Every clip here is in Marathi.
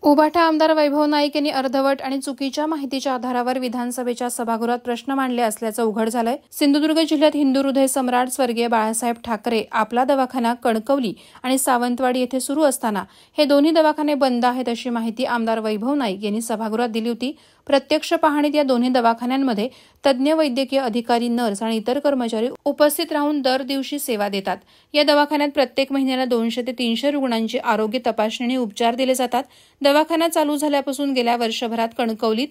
उभाटा आमदार वैभव नाईक यांनी अर्धवट आणि चुकीच्या माहितीच्या आधारावर विधानसभेच्या सभागृहात प्रश्न मांडले असल्याचं उघड झालंय। सिंधुदुर्ग जिल्ह्यात हिंदू हृदय सम्राट स्वर्गीय बाळासाहेब ठाकरे आपला दवाखाना कणकवली आणि सावंतवाडी येथे सुरू असताना हे दोन्ही दवाखाने बंद आहेत अशी माहिती आमदार वैभव नाईक यांनी सभागृहात दिली होती। प्रत्यक्ष पाहणीत या दोन्ही दवाखान्यांमध्ये तज्ज्ञ वैद्यकीय अधिकारी, नर्स आणि इतर कर्मचारी उपस्थित राहून दर दिवशी सेवा देतात। या दवाखान्यात प्रत्येक महिन्याला 200 ते 300 रुग्णांची आरोग्य तपासणी आणि उपचार दिले जातात। दवाखाना चालू झाल्यापासून गेल्या वर्षभरात कणकवलीत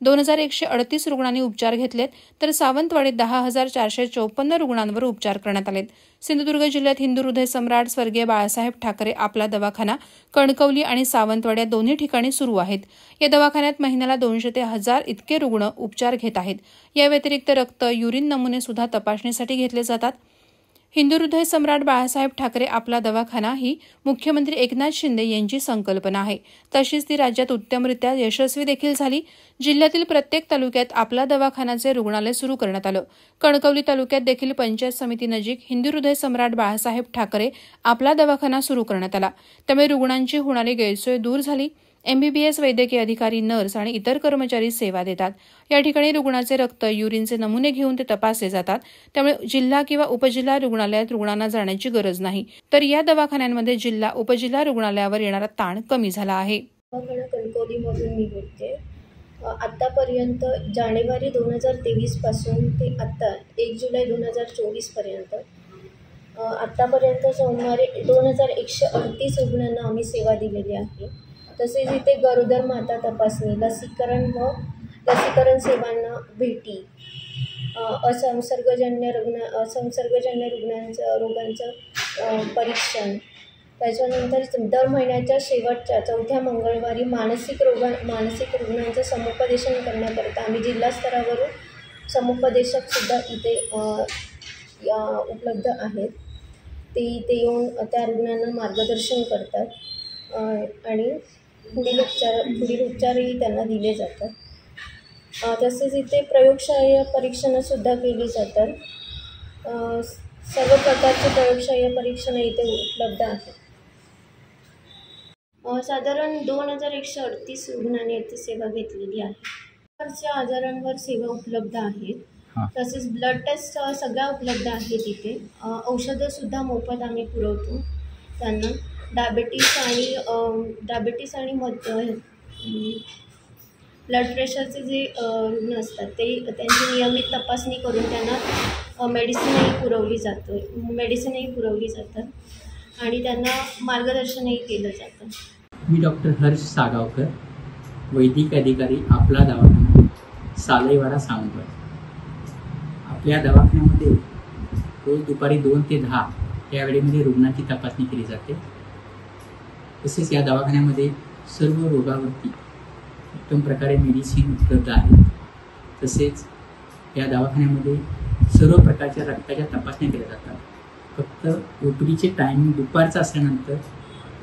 2138 रुग्णांनी उपचार घेतलेत, तर सावंतवाडीत 10,454 रुग्णांवर उपचार करण्यात आलेत। सिंधुदुर्ग जिल्ह्यात हिंदू हृदय सम्राट स्वर्गीय बाळासाहेब ठाकरे आपला दवाखाना कणकवली आणि सावंतवाडी या दोन्ही ठिकाणी सुरू आहेत। या दवाखान्यात महिन्याला 200 ते 1000 इतके रुग्ण उपचार घेत आहेत। या व्यतिरिक्त रक्त, युरिन नमुने सुद्धा तपासणीसाठी घेतले जातात। हिंदू हृदय सम्राट बाळासाहेब ठाकरे आपला दवाखाना ही मुख्यमंत्री एकनाथ शिंदे यांची संकल्पना आहे। तशीच ती राज्यात उत्तमरित्या यशस्वी देखील झाली। जिल्ह्यातील प्रत्येक तालुक्यात आपला दवाखानाचे रुग्णालय सुरू करण्यात आलं। कणकवली तालुक्यात देखील पंचायत समिती नजीक हिंदू हृदय सम्राट बाळासाहेब ठाकरे आपला दवाखाना सुरू करण्यात आला। त्यामुळे रुग्णांची होणारी गैरसोय दूर झाली। MBBS वैद्यकीय अधिकारी, नर्स आणि इतर कर्मचारी सेवा देतात। या ठिकाणी रुग्णाचे रक्त, युरिनचे नमुने घेऊन ते तपासले जातात। त्यामुळे जिल्हा किंवा उपजिल्हा रुग्णालयात रुग्णांना जाण्याची गरज नाही, तर या दवाखान्यांमध्ये जिल्हा उपजिल्हा रुग्णालयावर येणारा ताण कमी झाला आहे। कणकवलीमधून मी बोलते। आतापर्यंत जानेवारी 2023 पासून ते आता 1 जुलै 2024 पर्यंत आतापर्यंत सुमारे 2138 रुग्णांना आम्ही सेवा दिलेली आहे। तसेच इथे गरोदर माता तपासणी, लसीकरण सेवांना भेटी, असंसर्गजन्य रोगांचं परीक्षण, त्याच्यानंतर दर महिन्याच्या शेवटच्या 4थ्या मंगळवारी मानसिक रुग्णांचं समुपदेशन करण्याकरता आम्ही जिल्हा स्तरावरून समुपदेशकसुद्धा इथे उपलब्ध आहेत। ते इथे येऊन त्या रुग्णांना मार्गदर्शन करतात आणि पुढील उपचारही त्यांना दिले जातात। तसेच इथे प्रयोगशाळीय परीक्षणंसुद्धा केली जातात। सर्व प्रकारचे प्रयोगशाळीय परीक्षणं इथे उपलब्ध आहेत। साधारण 2138 रुग्णांनी इथे सेवा घेतलेली आहे। प्रकारच्या आजारांवर सेवा उपलब्ध आहेत। तसेच ब्लड टेस्ट सगळ्या उपलब्ध आहेत इथे। औषधंसुद्धा मोफत आम्ही पुरवतो त्यांना। डायबिटीस आणि ब्लड प्रेशरचे जे रुग्ण असतात ते त्यांची नियमित तपासणी करून त्यांना मेडिसिनही पुरवली जातात आणि त्यांना मार्गदर्शनही केलं जातं। मी डॉक्टर हर्ष सागावकर, वैद्यकीय अधिकारी, आपला दवाखाना, सालईवाडा, सावंतवाडी। आपल्या दवाखान्यामध्ये रोज दुपारी 2 ते 10 या वेळेमध्ये रुग्णांची तपासणी केली जाते। तसेच या दवाखान्यामध्ये सर्व रोगावरती उत्तम प्रकारे मेडिसिन उपलब्ध आहे। तसेच या दवाखान्यामध्ये सर्व प्रकारच्या रक्ताच्या तपासण्या केल्या जातात। फक्त OPDचे टायमिंग दुपारचं असल्यानंतर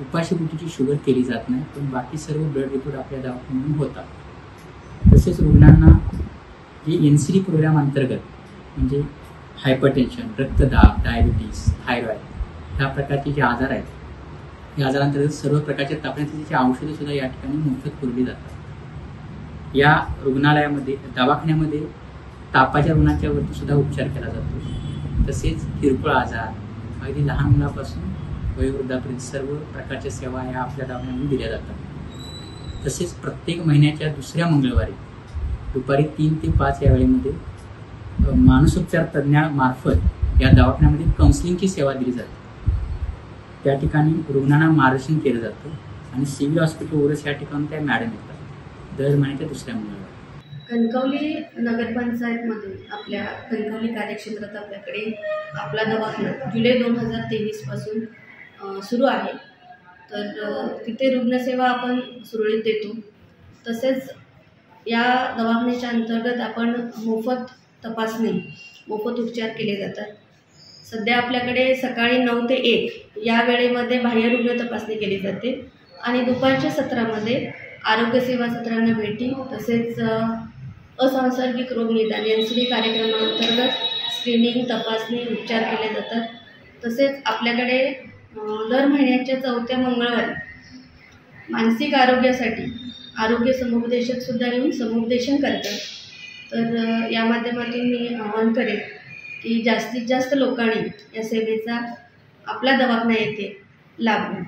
उपाशीपोटीची शुगर केली जात नाही, पण बाकी सर्व ब्लड रिपोर्ट आपल्या दवाखान्यातून होतात। तसेच रुग्णांना जे NCD प्रोग्राम अंतर्गत म्हणजे हायपरटेन्शन, रक्तदाब, डायबिटीस, थायरॉईड ह्या प्रकारचे जे आजार आहेत, या आजारांतर्गत सर्व प्रकारच्या तपासणीची औषधंसुद्धा या ठिकाणी मोफत पुरवली जातात। या दवाखान्यामध्ये तापाच्या रुग्णांच्या वरतीसुद्धा उपचार केला जातो। तसेच किरकोळ आजार, अगदी लहान मुलापासून वयोवृद्धापर्यंत सर्व प्रकारच्या सेवा या आपल्या दवाखान्यामध्ये दिल्या जातात। तसेच प्रत्येक महिन्याच्या दुसऱ्या मंगळवारी दुपारी 3 ते 5 या वेळेमध्ये मानसोपचार तज्ज्ञामार्फत या दवाखान्यामध्ये काउन्सिलिंगची सेवा दिली जाते। त्या ठिकाणी रुग्णांना मार्गदर्शन केलं जातं आणि सिव्हिल हॉस्पिटल ओरस या ठिकाणी त्या मॅडम येतात दर महिन्याच्या दुसऱ्या मंगळवारी। कणकवली नगरपंचायतमध्ये आपल्या कणकवली कार्यक्षेत्रात आपल्याकडे आपला दवाखाना जुलै 2023 पासून सुरू आहे। तर तिथे रुग्णसेवा आपण सुरळीत देतो। तसेच या दवाखान्याच्या अंतर्गत आपण मोफत तपासणी, मोफत उपचार केले जातात। सध्या आपल्याकडे सकाळी 9 ते 1 या वेळेमध्ये बाह्य रुग्ण तपासणी केली जाते आणि दुपारच्या सत्रामध्ये आरोग्यसेवा सत्रांना भेटी, तसेच असंसर्गिक रोग निदान NCD कार्यक्रमांतर्गत स्क्रीनिंग, तपासणी, उपचार केले जातात। तसेच आपल्याकडे दर महिन्याच्या 4थ्या मंगळवारी मानसिक आरोग्यासाठी आरोग्य समुपदेशकसुद्धा येऊन समुपदेशन करतात. तर या माध्यमातून मी आवाहन करेन की जास्तीत जास्त लोकांनी या सेवेचा आपला दवाखाना येथे लाभ घ्या.